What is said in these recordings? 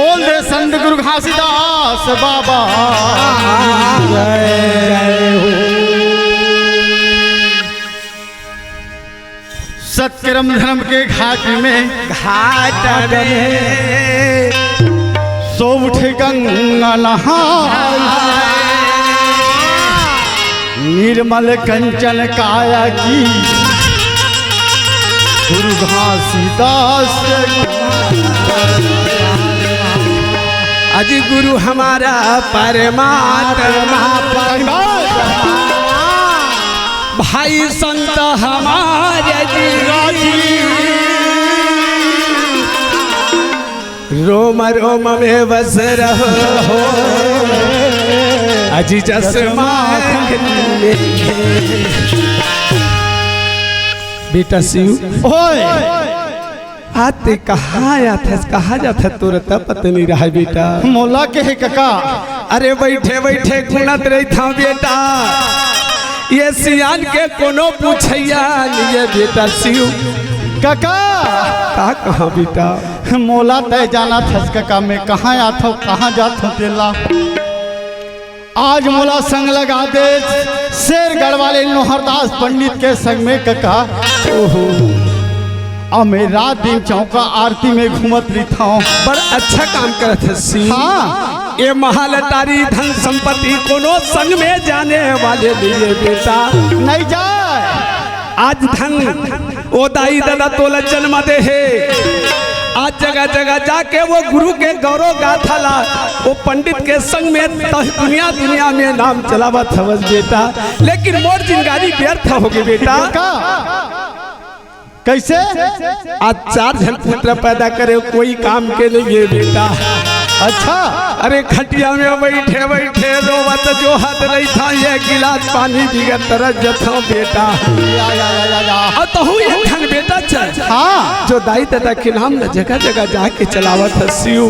बोल दे संत गुरु घासीदास बाबा जय हो। सत्कर्म धर्म के घाट में सो उठे गंगा नहाय, निर्मल कंचन काया की गुरु घासीदास। अजी गुरु हमारा परमात्मा भाई संत हमारे जी, रोम रोम में बस रहो अजी चश्मा। बेटा शिव आते कहाँ जाता तुरंत पता नहीं रहा बेटा। मोला के है काका। अरे बैठे बैठे गुनत रही था बेटा, ये सियान के कोनो पूछैया लिए बेटा शिव काका का कहाँ बेटा। मोला तय जाना था काका, मैं कहाँ आता हूँ कहाँ जाता हूँ तेला। आज मोला संग लगा दे शेरगढ़ वाले नोहरदास पंडित के संग में काका। ओहो और मैं रात दिन चौका आरती में घूमत रही था। बड़ा अच्छा काम करत है शिव। हाँ ये महालतारी धन संपत्ति कोनो संग में जाने वाले लिए बेटा नहीं जाए। आज धन ओ दाई दादा तोला जन्म दे है। आज जगह जगह जाके वो गुरु के गौरव गाथा ला, वो पंडित के संग में दुनिया दुनिया में नाम चलावत हवस बेटा। लेकिन मोर जिंदगी व्यर्थ हो गई बेटा। कैसे? आज 4 जन पुत्र पैदा करे कोई काम के लिए बेटा। अच्छा अरे खटिया में बैठे बैठे रोवत जो हाथ नहीं था, ये गिलास पानी बिगड़ तरस जथा बेटा। और तो हूँ ये धन बेटा चल। हाँ जो दाई दादा के नाम न जगह जगह जाके चलावत है शिव।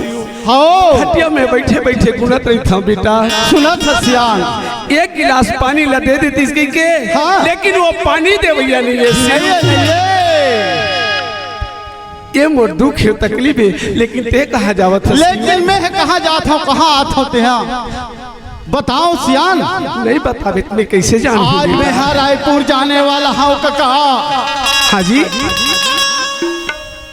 खटिया में बैठे बैठे गुनत रही था बेटा। सुना था सियान, एक गिलास पानी ला दे देती इसकी के। हाँ। लेकिन वो पानी दे भैया नहीं है। ये मोर दुख है तकलीफ है, लेकिन ते कहाँ जावत है? लेकिन मैं कहाँ जाता हूँ कहाँ आता हूँ तेहा बताओ सियान। नहीं बता बेटे कैसे जान। आज मैं रायपुर जाने वाला हूँ काका। हाँ जी।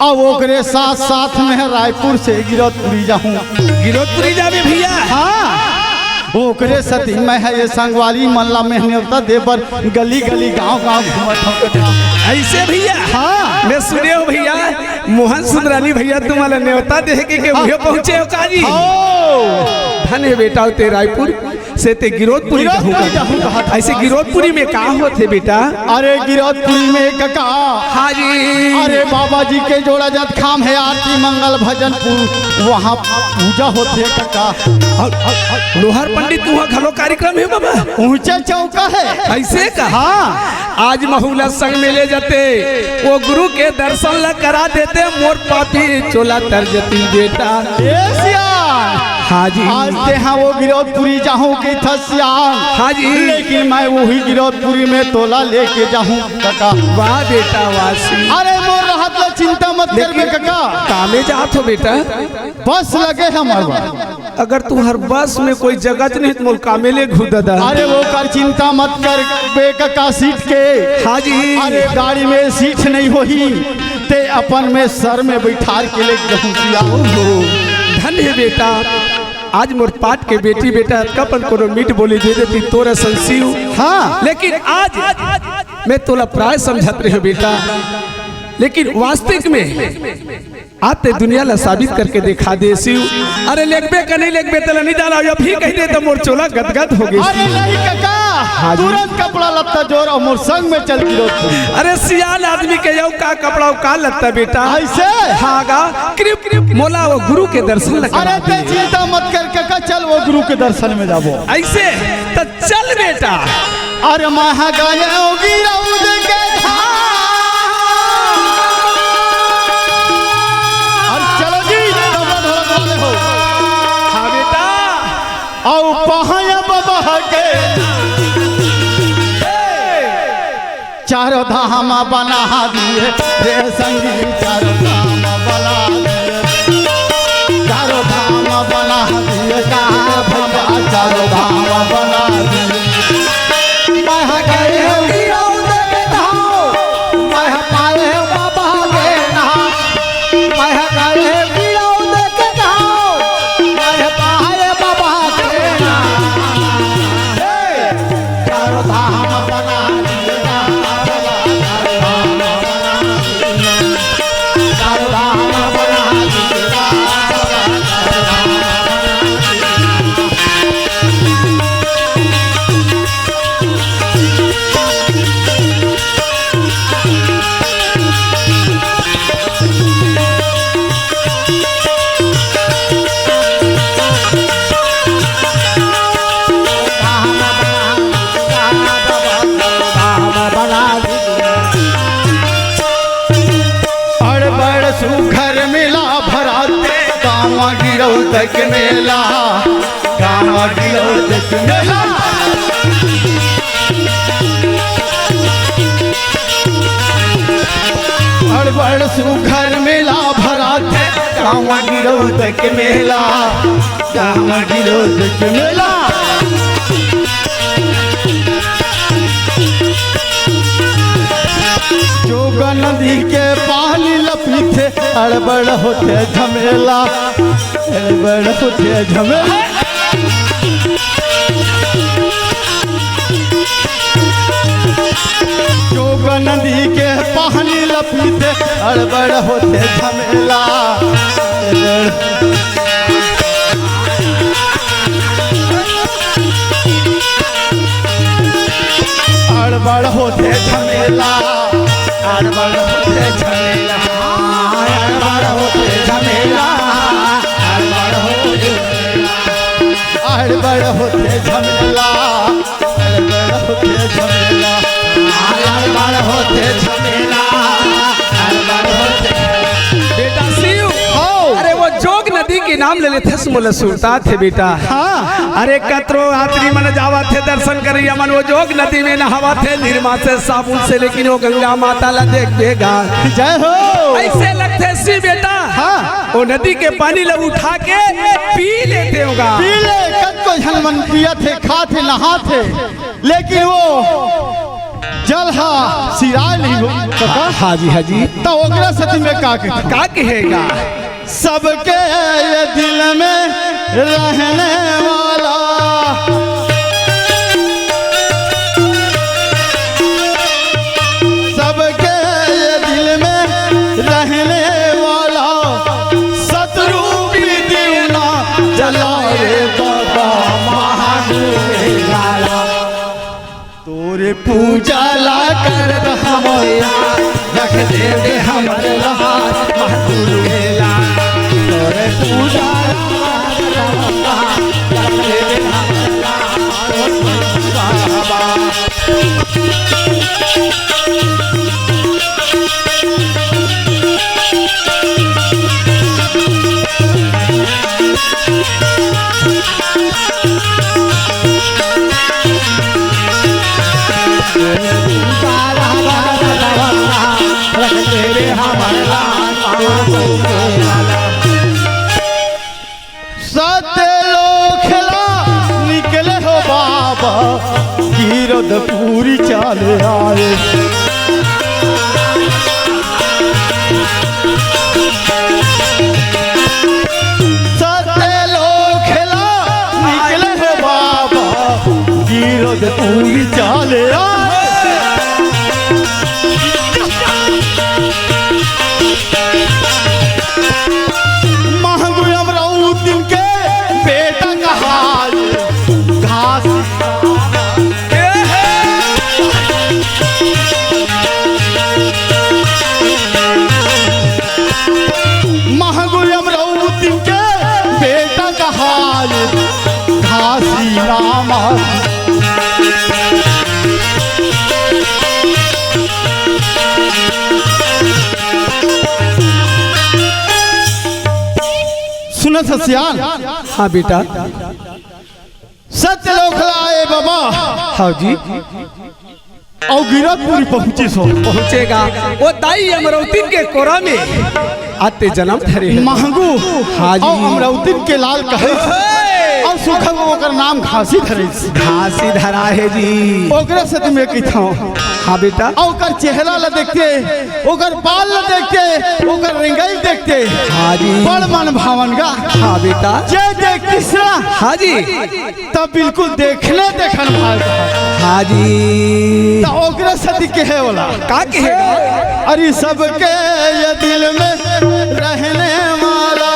और ओकरे साथ साथ में रायपुर से गिरौदपुरी जाऊँ। गिरौदपुरी जावे भैया। हाँ ओकरे सती मैं है ये संगवाली मल्ला में न्योता दे पर गली गली गांव गांव घूमत हूँ। ऐसे भैया। हाँ मैं सुने हो भैया मोहन सुंदरानी भैया तुम्हारा न्योता दे के वही पहुँचे हो काजी। धन है बेटा ते रायपुर से ते गिरौदपुरी जाऊँगा। ऐसे गिरौदपुरी में कहाँ होते बेटा? अरे गिरौदपुरी में काका। हाँ जी। अरे बाबा जी के जोड़ा जत खाम है आरती मंगल भजन वहाँ पूजा होते काका। लोहर पंडित वहाँ घलो कार्यक्रम है बाबा। ऊंचा चौका है। ऐसे कहा आज महूला संग में ले जाते, वो गुरु के दर्शन ला करा देते, मोर पापी चोला तर जती बेटा। हाँ जी। आज ते हाँ वो गिरौदपुरी जाऊँ की थसियान। हाँ जी। लेकिन मैं वही गिरौदपुरी में तोला लेके जाऊँ काका। वाह बेटा वासी। अरे मोर रहत ला चिंता मत कर बे काका। कामे जात हो बेटा? बस लगे हमारा। अगर तू हर बस में कोई जगत नहीं तो मोल कामे ले घुदा। अरे वो कर चिंता मत कर बे काका सीट के। हाँ जी। अरे गाड़ी में सीट नहीं होही ते अपन में सर में बैठार के ले जाऊँ। धन है बेटा। आज मोर पाट के बेटी बेटा कपन कोनो मीट बोली दे देती तोरा संसीव। हाँ लेकिन आज मैं तोला प्राय समझत रहे बेटा, लेकिन वास्तविक में आते दुनिया ला साबित करके दिखा दे शिव। अरे लेखबे का नहीं लेखबे तला नहीं डाला या फिर कह दे तो मोर चोला गदगद हो गई। अरे नहीं काका। हाँ तुरंत कपड़ा लत्ता जोर और मोर संग में चल गिरौदपुरी। अरे सियान आदमी के जाऊ का कपड़ा का लत्ता बेटा। ऐसे हागा कृप मोला वो गुरु के दर्शन लगा। अरे ते चिंता मत कर काका, चल वो गुरु के दर्शन में जाबो। ऐसे तो चल बेटा। अरे महागाय गिरौद के चारों धाम बना दिए रे संगी, चारों धाम बना दिए, चारों धाम तक मेला कांवर गिरो तक मेला बड़ बड़ सुघर मेला भरा थे कांवर गिरो तक मेला कांवर गिरो तक मेला जोगा नदी के पानी लपीते अड़बड़ होते झमेला अड़बड़ होते झमेला जोगा नदी के पानी लपीते अड़बड़ होते झमेला अड़बड़ होते झमेला अड़बड़ होते झमेला अड़बड़ होते झमेला अड़बड़ होते झमेला अड़बड़ होते झमेला अड़बड़ होते झमेला अड़बड़ होते बेटा शिव अरे वो जोग नदी के नाम ले लेते मोले सुनता थे बेटा। हाँ अरे कतरो यात्री मन जावा थे दर्शन करिया मन वो जोग नदी में नहावा थे निर्मा से साबुन से, लेकिन वो गंगा माता ला देख देगा जय हो ऐसे लगते सी बेटा। हाँ वो नदी के पानी लब उठा के पी लेते होगा पीले कद को झलमन पिया थे खा थे नहा थे, लेकिन वो जल हा सिरा नहीं हो हाँ जी तो ओकरा सती में का कहेगा सबके ये दिल में रहने वाला सबके ये दिल में रहने वाला शत्रु भी दीवाना जलाए बाबा महादेव तोरे पूजा ला कर हमारा रख दे हमारे हाथ महदूला तोरे पूजा सत्य लोग खिला निकले हो बाबा गिरद पूरी चाल आए सत्य लोग खिला निकले हो बाबा गिरद पूरी चाल आए सुनो ससियान। हाँ बेटा सत्य लोग लाए बाबा हाँ जी और गिरतपुरी पहुंची सो पहुंचेगा वो दाई अमरावती के कोरा में आते जन्म धरे महंगू हाँ जी और अमरावती के लाल कहे और सुखम ओकर नाम घासी धरे घासी धरा है जी ओकरे सत में किथाओ हाँ बेटा ओकर चेहरा ला देखते ओकर बाल ला देखते ओकर रंगाई देखते हाँ जी बड़ मन भावन गा हाँ बेटा जे देख किसरा हाँ जी तब बिल्कुल देखने देखन भाग हाँ जी तो ओकरे सती कहे वाला का कहेगा अरे सबके ये दिल में रहने वाला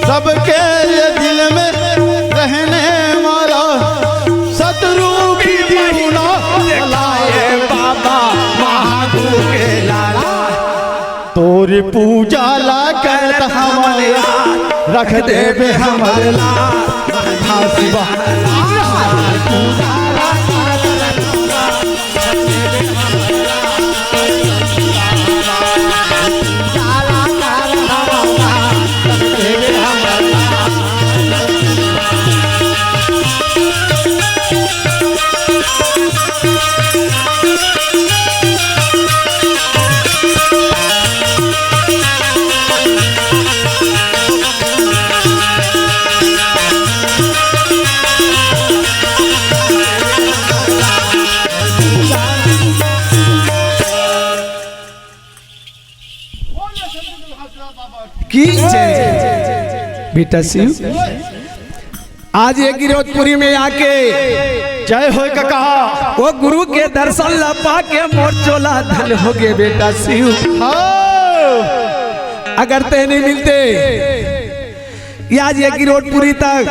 सबके ये दिल में रहने वाला शत्रु भी दीवाना जलाए बाबा महादेव के लाला तोरी पूजा ला कर हमारे रख दे बे हमारे शिवा की जय। बेटा शिव आज ये गिरोधपुरी में आके जय हो काका। वो गुरु के दर्शन लपा के मोर चोला धन हो गए बेटा शिव। अगर ते नहीं मिलते आज ये गिरोधपुरी तक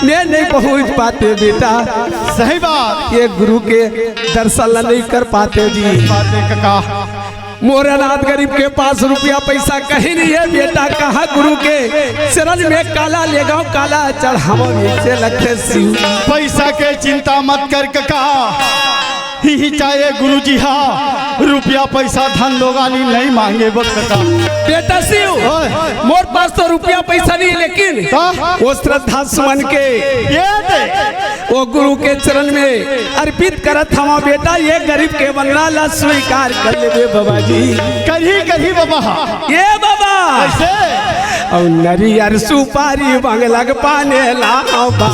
नहीं पहुंच पाते बेटा। सही बात। ये गुरु के दर्शन नहीं कर पाते जी। काका मोर अनाथ गरीब के पास रुपया पैसा कहीं नहीं है बेटा। कहाँ गुरु के शरण में काला ले गाँव काला चढ़ावा से लगते शिव। पैसा के चिंता मत कर काका। ही चाहे गुरु जी हाँ रुपया पैसा धन लोगानी नहीं मांगे वो काका। बेटा शिव मोर पास तो रुपया पैसा नहीं लेकिन वो श्रद्धा सुमन के ये दे वो गुरु के चरण में अर्पित करत हवा बेटा। ये गरीब के वंदना ला स्वीकार कर ले बाबा जी। कही बाबा ये बाबा ऐसे और नरियर सुपारी बंगलग पाने ला बाबा।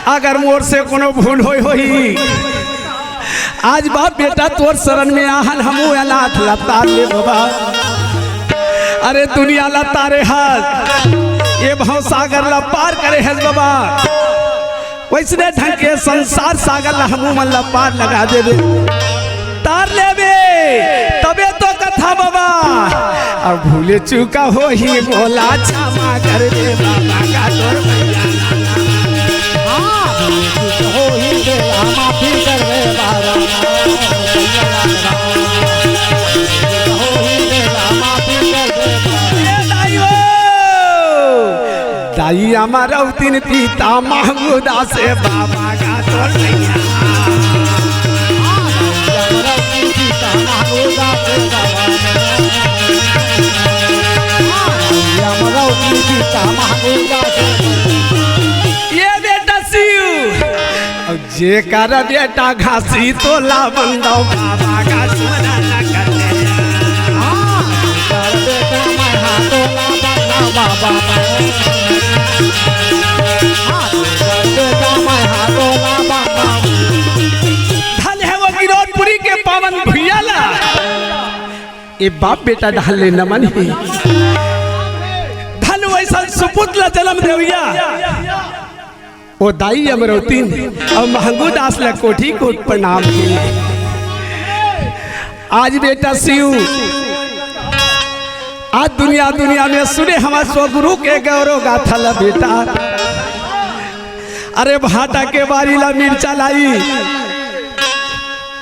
अगर मोर से कोनो भूल होई आज बाप बेटा तोर शरण में आहन हमू अनाथ लतार ले बाबा। अरे दुनिया लतारे हाथ ये भाव सागर ला पार करे है बाबा। वैसने ढंग के संसार सागर ला हमू मन ला पार लगा देवे तार लेवे तबे तो कथा बाबा। और भूले चूका हो ही बोला क्षमा कर दे बाबा का तोर भैया हो ही दे माफी कर दे बाबा। हो ही दे माफी कर दे दाई हमारा तीन पिता महमूदा से बाबा का तोर भैया। ये बेटा शिव और जे कर बेटा घासी तो ला बंदो बाबा का सोना ना कर ले। धन है वो गिरोधपुरी के पावन भैया ला ये बाप बेटा ढाल ले नमन ही धन वैसा सुपुत्र ला जन्म देविया। वो दाई अमरवती और महंगू दास ला कोठी कोट प्रणाम की। आज बेटा शिव आज दुनिया में सुने हमारे स्वगुरु के गौरव गाथा ला बेटा। अरे भाटा के बारी ला मिर्चा लाई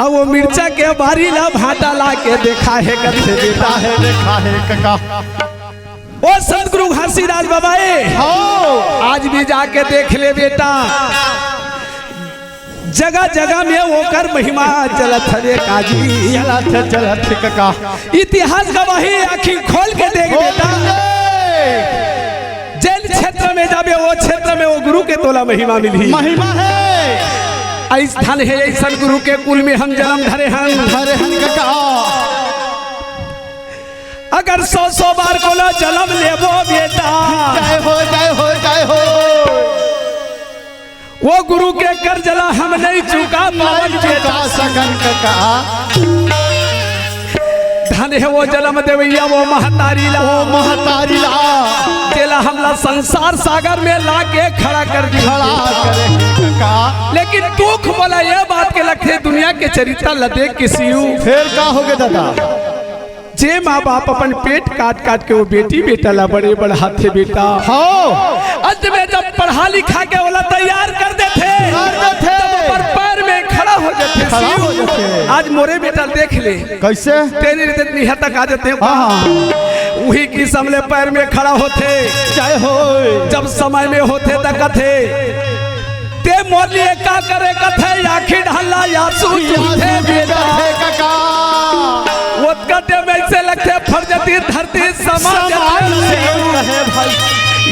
और वो मिर्चा के बारी ला भाटा ला के देखा है करते बेटा है देखा है काका। ओ सतगुरु घासीदास बाबाए आज भी जाके देख ले बेटा। जगह जगह में वो कर महिमा चलत है काजी। चलत काका। इतिहास गवाही आखिर खोल के देख बेटा। जैन क्षेत्र में जाबे वो क्षेत्र में वो गुरु के तोला महिमा मिली। महिमा है ऐसा है ऐसा गुरु के कुल में हम जन्म धरे हन काका। अगर 100 बार को ला जन्म लेबो बेटा। जय हो जय हो जय हो। वो गुरु के कर जला हम नहीं चुका सकन काका। धन है वो जन्म देवैया वो महतारी ला तेला हमला संसार सागर में ला के खड़ा कर दी। लेकिन दुख बोला ये बात के लखे दुनिया के चरित्र लदे किसी फिर का हो गया दादा। जे माँ बाप अपन पेट काट काट के वो बेटी बेटा ला बड़े बढ़ाते बेटा। अंत में जब पढ़ा लिखा के वाला तैयार कर देते पैर में खड़ा हो जाते। आज मोरे बेटा देख ले कैसे तेरी निहत तक आ जाते वही की समले पैर में खड़ा होते। जय हो जब समय में होते तक कथे ते मोर लिए का करे कथे आखिर ढाला या सूझे बेटा काका। वो कटे में से लगते फरजती धरती समाज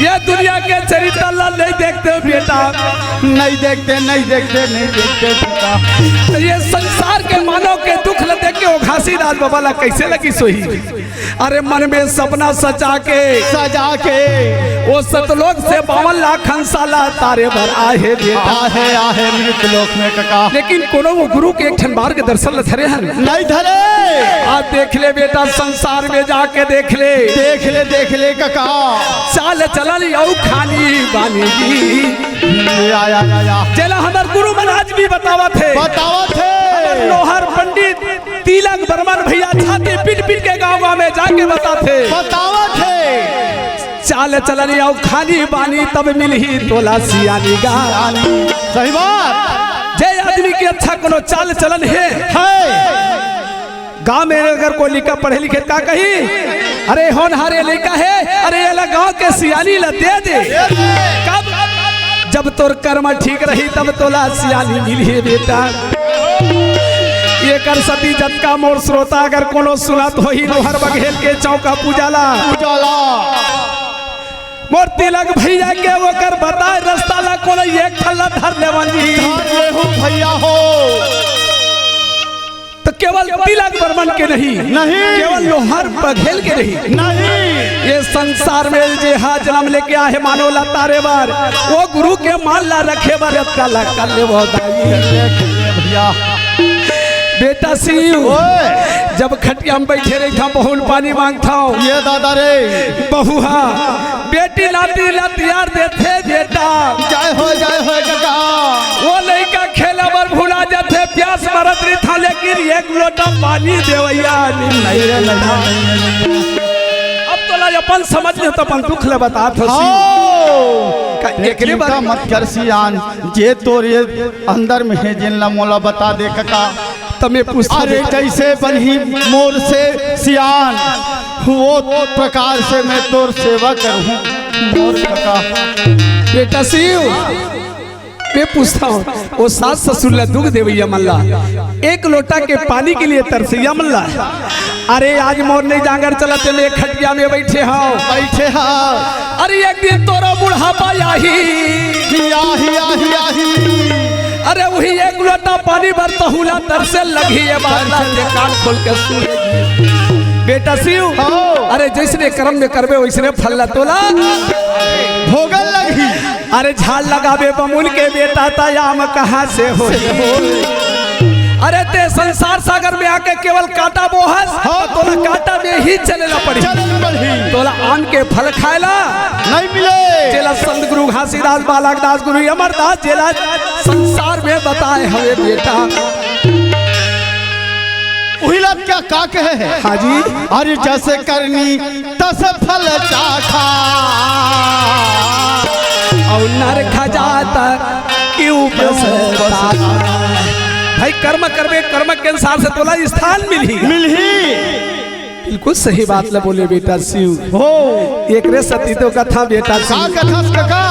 ये दुनिया के चरित्र अल्लाह नहीं देखते हो बेटा, नहीं देखते नहीं देखते नहीं देखते बेटा। तो ये संसार के मानव के दुख ल देख के वो घासीदास बाबा ला कैसे लगी सोई। अरे मन में सपना सजा के वो सतलोक से 52 लाख हंसाला तारे भर आहे बेटा, आहे मृत लोक में कका। लेकिन कोनो वो गुरु के एक ठन बार के दर्शन ल धरे हैं नहीं धरे। आज देख ले बेटा, संसार में जाके देख ले कका। चाल चलन औ खानी बानी जी आया चला हमार गुरु महाराज भी बतावा थे लोहार पंडित तिलक बर्मन भैया छाती पीट पीट के गाँव में जाके बताते चाल चलन औ खानी बानी तब मिलही तोला सियानी गा। सही बात। जय आदमी की अच्छा कोनो चाल चलन है गांव में अगर कोई लिखा पढ़े लिखे का कही अरे होनहारे लड़का है, अरे ये गाँव के सियानी ला दे कब जब तोर कर्म ठीक रही तब तोला सियानी मिली बेटा। ये कर सती जत का मोर श्रोता अगर कोनो सुनत हो ही लोहर बघेल के चौका पूजाला मोर तिलक भैया के वो कर बताए रास्ता ला कोनो एक ठल्ला धर लेवन जी भैया हो। तो केवल तिलक बर्मन के नहीं केवल लोहर बघेल के नहीं ये संसार में जे हा जन्म लेके आए मानो ला तारे बार वो गुरु के मान ला रखे बार काला कर ले वो भैया बेटा शिव जब खटिया में बैठे रही था बहुल पानी मांगता हूँ ये दादा रे बहुआ बेटी लाती यार देते बेटा जय हो कका। वो लड़का खेला बर भुला जाते प्यास मरत रही था लेकिन एक लोटा पानी देवैया अब तो ला अपन समझ ले तो अपन दुख ले बता एकरे बात मत कर सियान जे तोर ये अंदर में है जिन ला मोला बता दे कका। तमे पूछ अरे जैसे बनी मोर से सियान वो प्रकार से मैं तोर सेवा करूँ मोर कका। बेटा शिव मैं पूछता हूँ वो सास ससुर ला दुख देवैया मल्ला एक लोटा के पानी के लिए तरसैया मल्ला। अरे आज मोर नहीं जांगर चलते में खटिया में बैठे हाँ अरे एक दिन तोरा बुढ़ापा अरे वही एक लोटा पानी भर तहुला तरसे लगी है कान खोल के सुन बेटा शिव। अरे जैसे कर्म में करबे वैसने फल ला तोला भोगल लगी। अरे झाड़ लगाबे बमुल के बेटा तायाम कहाँ से हो। अरे ते संसार सागर में आके केवल काटा बोहस तोला काटा में ही चलेला पड़ी तोला आम के फल खाएला नहीं मिले। जेला संत गुरु घासीदास बालक दास गुरु अमरदास जेला संसार में बताए हवे बेटा वही लाभ क्या का कहे है हाँ जी। अरे जैसे करनी तस फल चाखा और नर खजाता क्यों भाई कर्म करबे कर्म के अनुसार से तोला स्थान मिलही बिल्कुल सही बात ला बोले बेटा शिव हो। एक रे सती तो कथा बेटा कका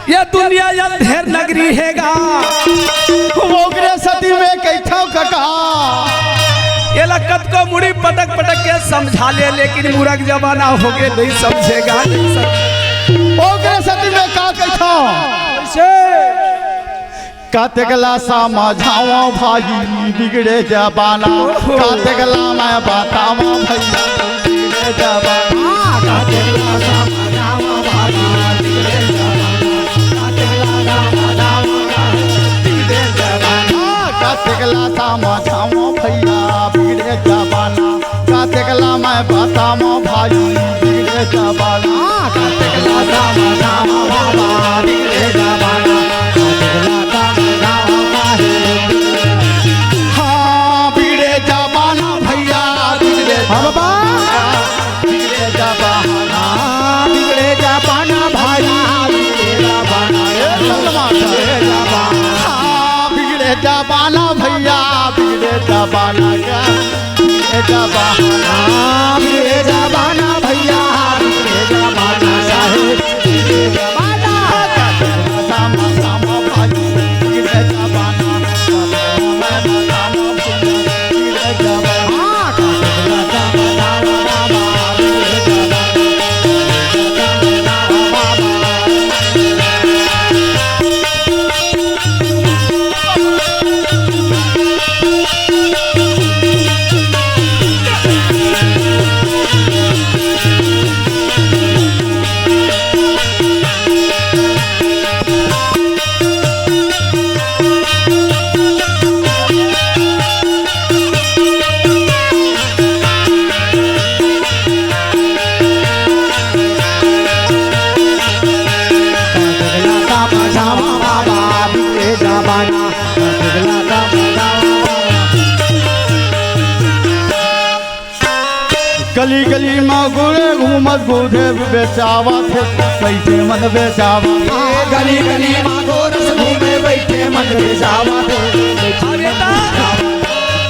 ये दुनिया अंधेर नगरी हैगा ओकरे सती में कैठा कका ये लकत को मुड़ी पटक पटक के समझा ले लेकिन मूर्ख जमाना हो गए नहीं समझेगा ओकरे सती में का कैठा कातेगला समझाओ भाई बिगड़े जबाना कातेगला मैं बताओ भैया बिगड़े जबाना कातेगला समझाओ भाई बिगड़े जबाना कातेगला समझाओ भैया बिगड़े जबाना कातेगला मैं बताओ भाई बिगड़े जबाना कातेगला समझाओ बाबा बिगड़े जबाना जबाना भैया बिगड़े जबाना क्या बिगड़े जबाना भैया बिगड़े जबाना साहेब बिगड़े जबाना सामा सामा भाई बिगड़े जबाना बिगड़े जबाना मजबूत है बेचावा थे बैठे मन बेचावा गली गली माँ गोरस घूमे बैठे मन बेचावा थे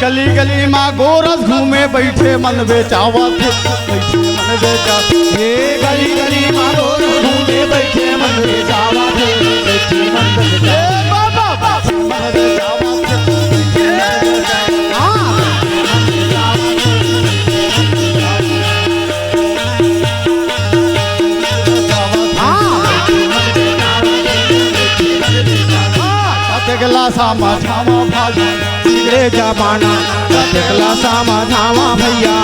गली गली माँ गोरस घूमे बैठे मन बेचावा थे बैठे मन बेचा गली गली माँ गोरस घूमे बैठे मन बेचावा थे बैठे मन बेचावा मन बेचावा गला सामा झामा भाजा बिगड़े जमाना देखला सामा झामा भैया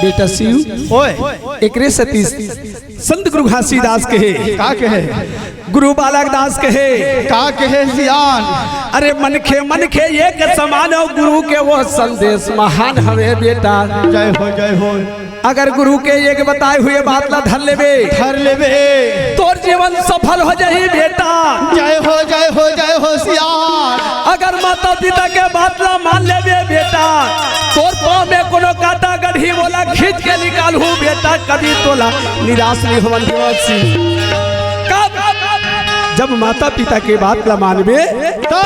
बेटा शिव ओए एकरे सतीश संत गुरु घासीदास कहे का कहे गुरु बालक दास कहे का कहे सियान अरे मन खे एक समान हो गुरु के वो संदेश महान हवे बेटा जय हो अगर गुरु के एक बताए हुए बात ला धर लेबे तोर जीवन सफल हो जाही बेटा जय हो सियान अगर माता पिता के बात ला मान लेबे बेटा तोर पाँव में कोनो काटा गढ़ी बोला खींच के निकालू बेटा कभी तोला निराश नहीं होवन जब माता पिता के बात ला मानबे तो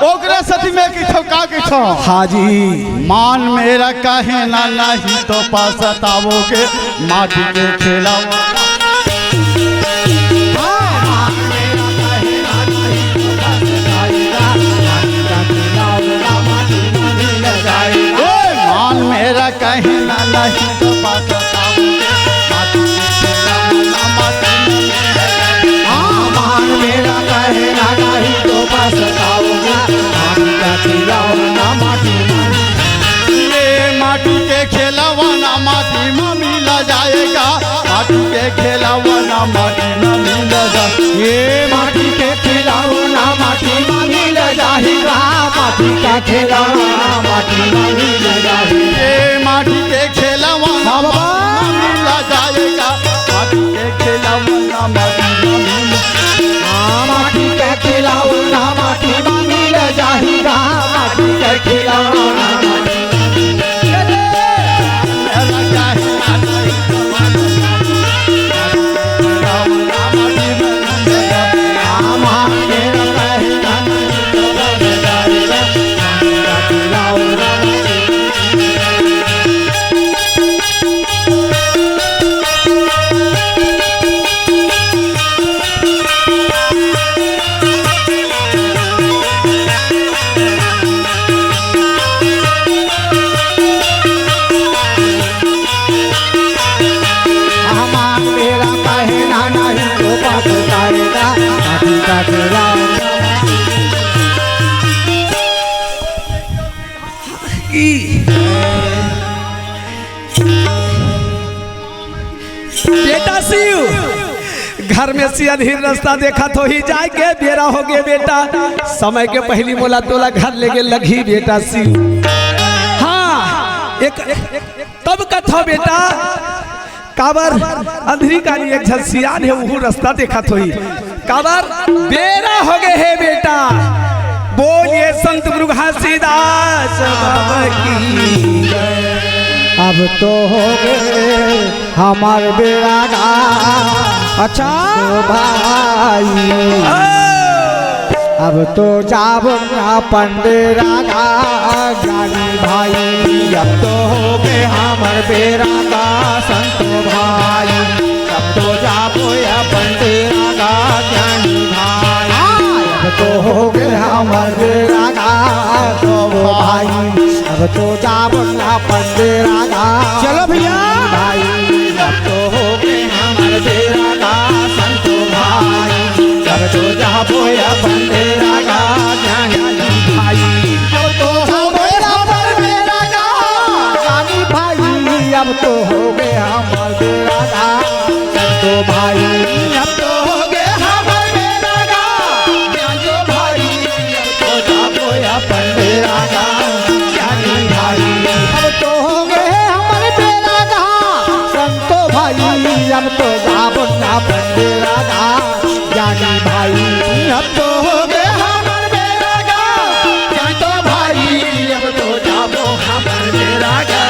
ओकरा सती में किछो का किछो हाजी मान मेरा काहे ना नहीं तो पछताओगे माटी के खिलाओ मान मेरा काहे ना नहीं तो पछताओगे माटी के खिलाओ मान मेरा कहना नहीं तो पछताओगा ये माटी के खिलौना माटी में मिल जाएगा माटी के खिलौना माटी में मिल जाएगा ये माटी के खिलौना माटी में मिल जाएगा माटी का खिलौना माटी में मिल जाएगा ये माटी के खिलौना मिल जाएगा माटी के खिलौना माटी में मिल माटी का खिलौना माटी में मिल जाएगा माटी का खिलौना बेटा शिव घर में से अधीर रास्ता देखा तो ही जाए के बेरा हो गए बेटा समय के पहली मोला तोला घर लेके लगी बेटा शिव हाँ एक तब कथा बेटा काबर अंधरी का एक झसियान है वो रास्ता देखा तो ही काबर बेरा हो गए है बेटा बोलिए संत गुरु घासीदास बाबा की अब तो हो गए हमार बेड़ा गा अच्छा तो भाई अब तो जाब पंडेरा गा ज्ञानी भाई अब तो हो गए हमार बेड़ा गा संत भाई अब तो जाबो या पंडेरा गा ज्ञानी भाई अब तो हो गए हमार बेड़ा गा तो भाई अब तो जाबना पंडेरा गा चलो भैया भाई अब तो हो गए हमारे बेरा गा संतो भाई अब तो जाबो या पंडेरा गा ज्ञानी भाई अब तो हो गए हमारे बेरा गा ज्ञानी भाई अब तो हो गए हमारे बेरा गा संतो भाई अब तो हो गए हमारे बेरा गा ज्ञानी भाई अब तो जाबो या पंडेरा गा अब तो हो गए हमारे बेरा अब तो जाबो ना पंडेरा गा ज्ञानी भाई अब तो हो गए हमर बेरा गा संतो भाई अब तो जाबो हमर बेरा गा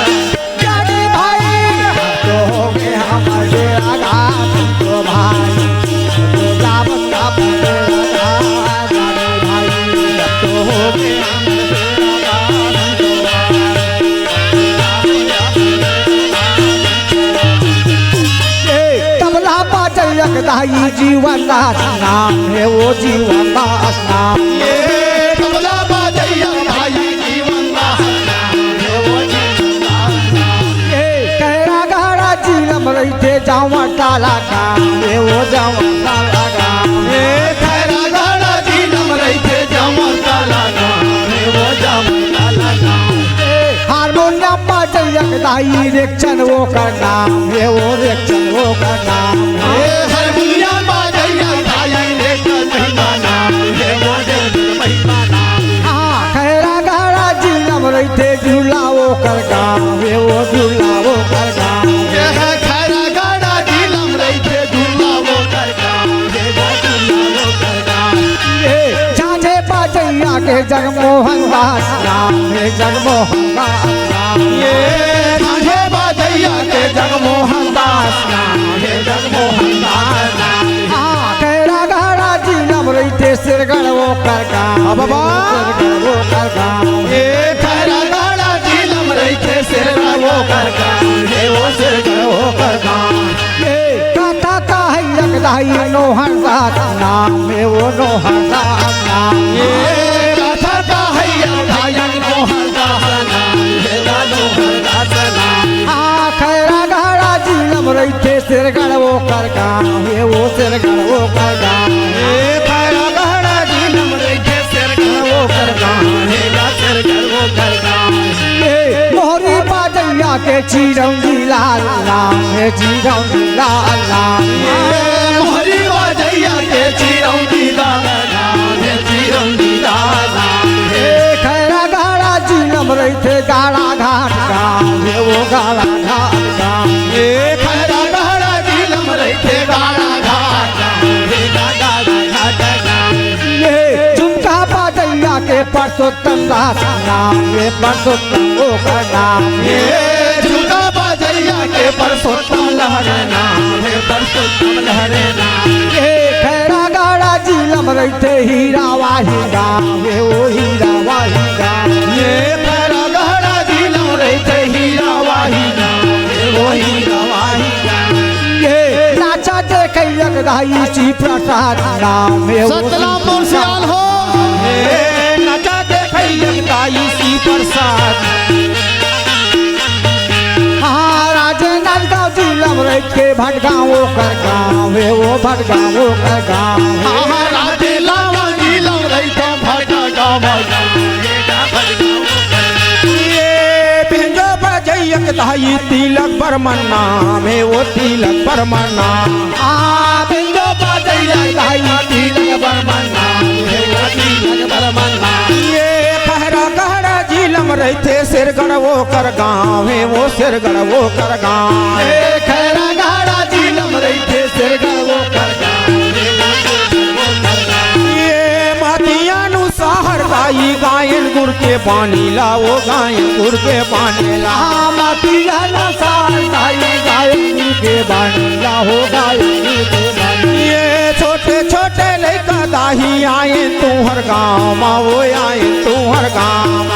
ज्ञानी भाई अब तो हो गए हमर बेरा गा संतो भाई अब तो जाबो ना पंडेरा गा ज्ञानी भाई अब तो हो गए हमर बेरा गा तबला बाजे दाई जीवन दास नाम है वो जीवन दास नाम ये तबला बाजैया भाई जीवन दास नाम है वो जीवन दास नाम। कहरा गहरा जीलम रहते जावा डाला काम है वो जावा डाला काम ये खैरा गाड़ा जीलम रहते जमर काला नाम है वो जमर काला नाम। हारमोनियम बाजे दाई रेक्शन वो कर नाम है वो रेक्शन वो कर नाम ये हारमोनिया बाजैया भाई देखकर महिमा नाम है वो देखकर महिमा नाम। खैरा गहरा जीलम रहते झूला वो कर काम है वो झूला वो कर काम ये है खैरा गाड़ा जीलम रहते झूला वो कर काम है वो झूला वो कर काम। झाझे बाजैया के जगमोहन दास नाम है जगमोहन दास नाम ये झांझे बाजैया के जगमोहन दास नाम है जगमोहन दास नाम। कहरा गहरा जीलम रहते सिरगढ़ वो कर काम बाबा। सिरगढ़ वो कर काम ये खैरा गाड़ा जीलम रहते सिर वो कर काम है वो सिर वो कर काम। कथा का है यकदाई नोहर दास नाम है वो नोहर दास नाम ये कथा का है भाई मोहन दास नाम है मोहन दास नाम। खैरा गहरा जीलम रहते सिरगढ़ वो कर काम है वो सिरगढ़ वो कर काम ये खैरा गाड़ा जीलम रहते सिर वो कर काम है सिर वो कर काम। मोहरी बाजैया के चिरौंजी लाल नाम है चिरौंजी लाल नाम ये मोहरी बाजैया के चिरौंजी लाल नाम है चिरौंजी लाल नाम है। खैरा गहरा जीलम रहते गाड़ा घाट गाँव है वो गाड़ा घाट गाँव ये खैरा गाड़ा जीलम रहते गाड़ा घाट गाँव है गाड़ा घाट गाँव। झुमका बाजैया के परसोत्तम दास नाम है परसोत्तम वो का नाम ये झुमका बाजैया के परसोत्तम लहरे नाम है परसोत्तम लहरे नाम। खैरा गाड़ा जीलम रहते हीरा वाही गाँव है वो हीरा वाही गाँव ये खैरा गाड़ा जीलम रहते हीरा वाही नाम है वो हीरा वाही नाम। नाचा देखे यकदाई श्री प्रसाद नाम है वो सतनाम मुर्शियाल हो नचा देखे यकदाई श्री प्रसाद। राजेंद्र गाँव जिलम रह के भटगाँव कर गाँव है वो भटगाँव कर गाँव राजे लावा जीलम रहते भटा गाँव पिंजो बजैया दाई तिलक बर्मन नाम है वो तिलक बर्मन नाम पिंजो बजैया दाई तिलक बर्मन नाम है वो तिलक बर्मन नाम कहरा कहरा जिलम रहते सिरगढ़ वो कर गाँव है वो सिरगढ़ वो कर गाँव खैरा गाड़ा जीलम रहते सिरगढ़ वो कर मातियानु सहर दाई गायन गुर के पानी ला वो गायन गुर के पानी ला मातियानु सहर दाई गायन गुर के पानी ला हो गायन गुर के पानी छोटे छोटे लड़का दाही आए तुहर गाँव माँ वो आए तुहर गाँव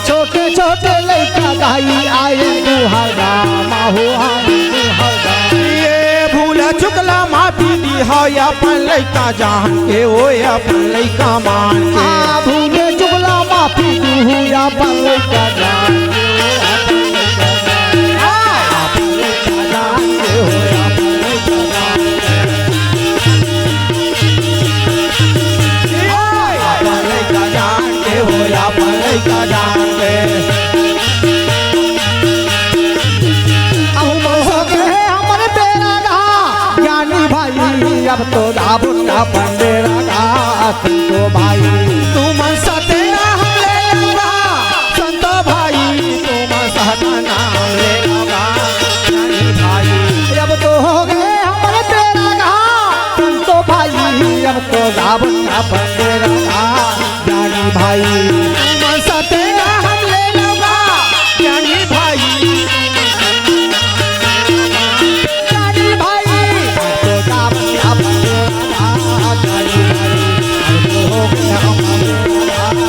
छोटे छोटे लड़का दाही आए तुहर गाँव माँ हो आए तुहर गाँव भूल चुकला माफी दी हो अपन लड़का जान के वो अपन लड़का मान के भूल चुकला माफी दी हो अपन लड़का जान के अपन लड़का जान के हो अपन लड़का जान के हो अपन लड़का जान के अब तो दाबुन्ना पंडेरा का संतो भाई तुम सतेरा हम ले लगा संतो भाई तुम सहता नाम ले लगा भाई अब तो हो गए हम गावता पंडेरा जानी भाई तुम सते हम ले लगा जानी भाई जानी भाई तो गावता पंडेरा जानी भाई हो गए हम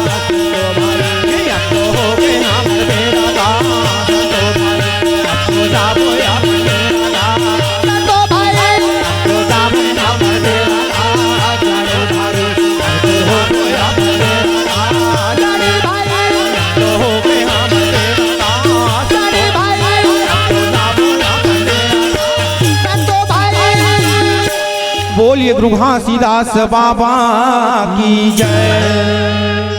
बोलिए गुरु घासीदास बाबा की जय।